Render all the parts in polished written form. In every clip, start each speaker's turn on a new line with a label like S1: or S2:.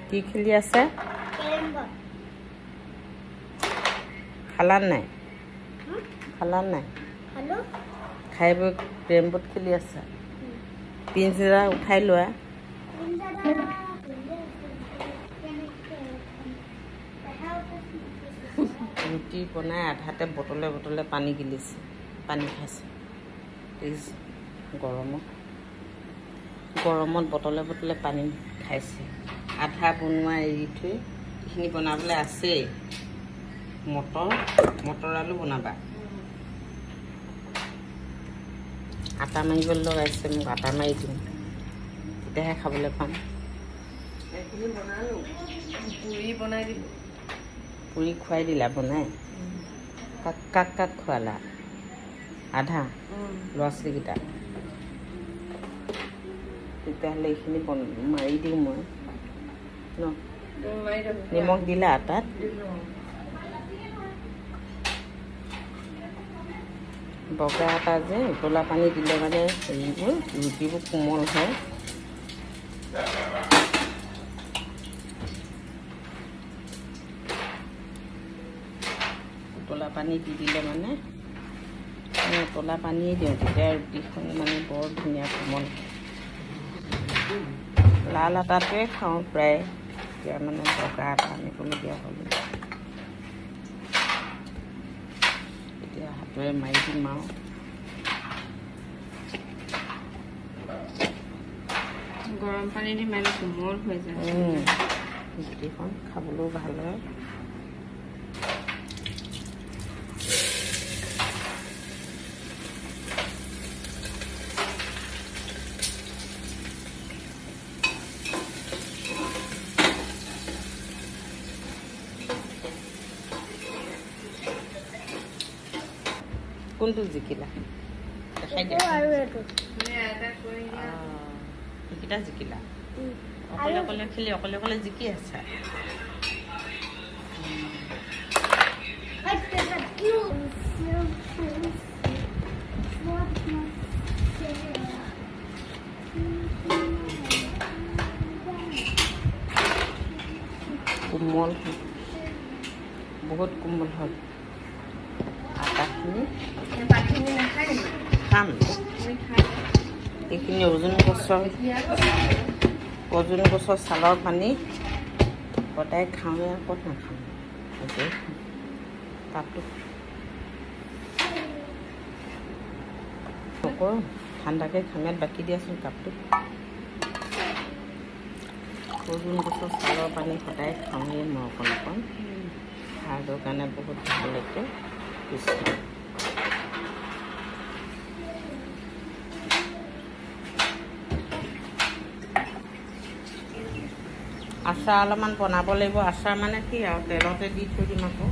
S1: কি খেলি আছে খালা নাই খাই বৈ কেৰম বৰ্ড খেলি আছে পিঞ্জৰা উঠাই লোৱা ৰুটি বনাই আধাতে বটলে বটলে পানী গিলিছে পানী খাইছে গৰমত বটলে বটলে পানী খাইছে আধা বনোৱা এৰি থৈ এইখিনি বনাবলৈ আছেই মটৰ আলু বনাবা আটা মাৰিবলৈ লগাইছে মোক আটা মাৰি দিম তেতিয়াহে খাবলৈ পাম এইখিনি বনালোঁ পুৰি বনাই দিলোঁ পুৰি খুৱাই দিলা বনাই কাক খোৱালা আধা ল'ৰা ছোৱালীকেইটা তেতিয়াহ'লে এইখিনি মাৰি দিওঁ মই ন নিমখ দিলা আটাত বগা আটা যে উতলা পানী দিলে মানে হেৰিবোৰ ৰুটিবোৰ কোমল হয় উতলা পানী দি দিলে মানে উতলা পানীয়ে দিওঁ তেতিয়া ৰুটিখন মানে বৰ ধুনীয়া কোমল লাল আটাটোৱে খাওঁ প্ৰায় এতিয়া মানে বগা আটা আনিবলগীয়া হ'ল এতিয়া হাতেৰে মাৰি দিম আৰু গৰম পানী দি মাৰিলে কোমল হৈ যায় ৰুটিখন খাবলৈও ভাল হয় কোনটো জিকিলা দেখাই দিয়া এইকেইটা জিকিলা অকলে অকলে খেলি অকলে অকলে জিকি আছা কোমল বহুত কোমল হ'ল আটাখিনি খাম এইখিনি অৰ্জুন গছৰ ছালৰ পানী সদায় খাওঁ ক'ত নাখাওঁ কাপটো নকৰোঁ ঠাণ্ডাকৈ খামত বাকি দিয়াচোন কাপটো অৰ্জুন গছৰ ছালৰ পানী সদায় খাওঁৱেই মই অকণ হাৰ্টৰ কাৰণে বহুত ভাল লাগে আচাৰ অলপমান বনাব লাগিব আচাৰ মানে কি আৰু তেলতে দি থৈ দিম আকৌ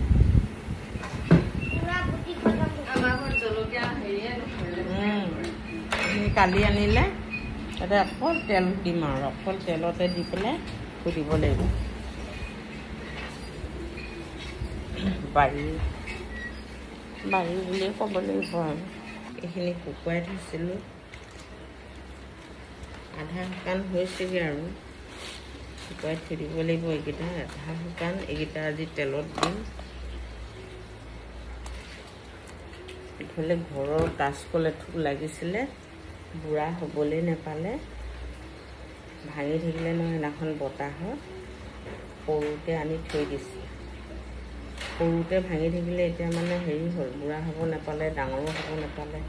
S1: কালি আনিলে তাতে অকল তেল দিম আৰু অকল তেলতে দি পেলাই থৈ দিব লাগিব বাৰী বুলিয়ে ক'ব লাগিব আৰু এইখিনি শুকুৱাই থৈছিলোঁ আধা শুকান হৈছেগৈ আৰু শুকুৱাই থৈ দিব লাগিব এইকেইটা আধা শুকান এইকেইটা আজি তেলত দিম ইফালে ঘৰৰ কাচকল এথোক লাগিছিলে বুঢ়া হ'বলৈ নেপালে ভাঙি থাকিলে নহয় সেইদিনাখন বতাহত সৰুতে আনি থৈ দিছে সৰুতে ভাঙি থাকিলে এতিয়া মানে হেৰি হ'ল বুঢ়া হ'ব নেপালে ডাঙৰো হ'ব নেপালে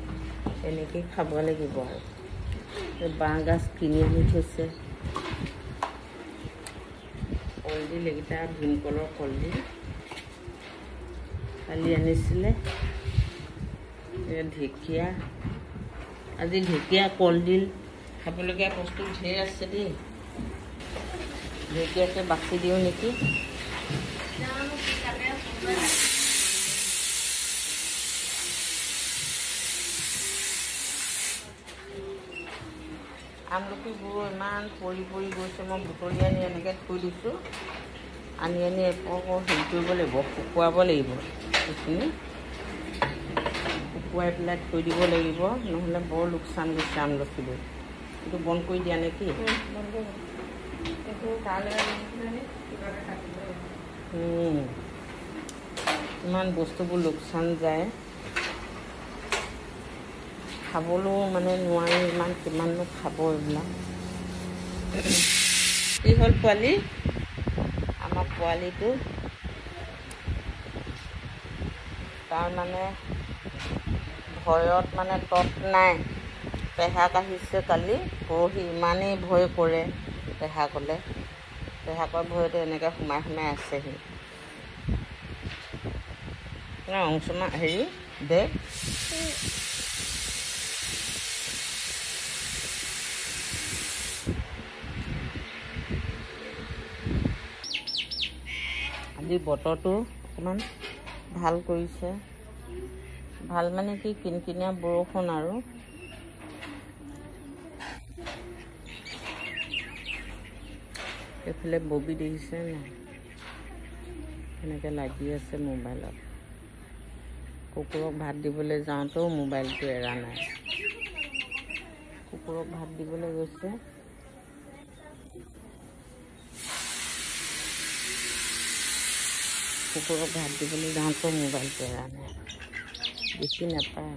S1: এনেকেই খাব লাগিব আৰু বাঁহ গাজ কিনি আনি থৈছে কলডিল এইকেইটা ভীমকলৰ কলডিল কালি আনিছিলে ঢেকীয়া আজি ঢেকীয়া কলডিল খাবলগীয়া বস্তু ঢেৰ আছে দেই ঢেকীয়াকে বাছি দিওঁ নেকি আমলখিবোৰ ইমান পৰি গৈছে মই বুটলি আনি এনেকৈ থৈ দিছোঁ আনি আকৌ হেৰি কৰিব লাগিব শুকুৱাব লাগিব এইখিনি শুকুৱাই পেলাই থৈ দিব লাগিব নহ'লে বৰ লোকচান গৈছে আমলখিবোৰ এইটো বন্ধ কৰি দিয়া নেকি ইমান বস্তুবোৰ লোকচান যায়, খাবলৈও মানে নোৱাৰি, ইমান কিমাননো খাব এইবিলাক। কি হ'ল পোৱালি? আমাৰ পোৱালিটো তাৰ মানে ভয়ত মানে তত নাই। পেহাক আহিছে কালি পৰহি, ইমানেই ভয় কৰে পেহাকলে। পেহাকৰ ভয়তে এনেকৈ সোমাই সোমাই আছেহি। অংশমা হেৰি দে আজি বতৰটো অকণমান ভাল কৰিছে। ভাল মানে কি, কিনকিনীয়া বৰষুণ আৰু। এইফালে ববি দেখিছে নাই, এনেকৈ লাগি আছে মোবাইলত। কুকুৰক ভাত দিবলৈ যাওঁতেও মোবাইলটো এৰা নাই। কুকুৰক ভাত দিবলৈ গৈছে, কুকুৰক ভাত দিবলৈ যাওঁতেও মোবাইলটো এৰা নাই, দেখি নাপায়।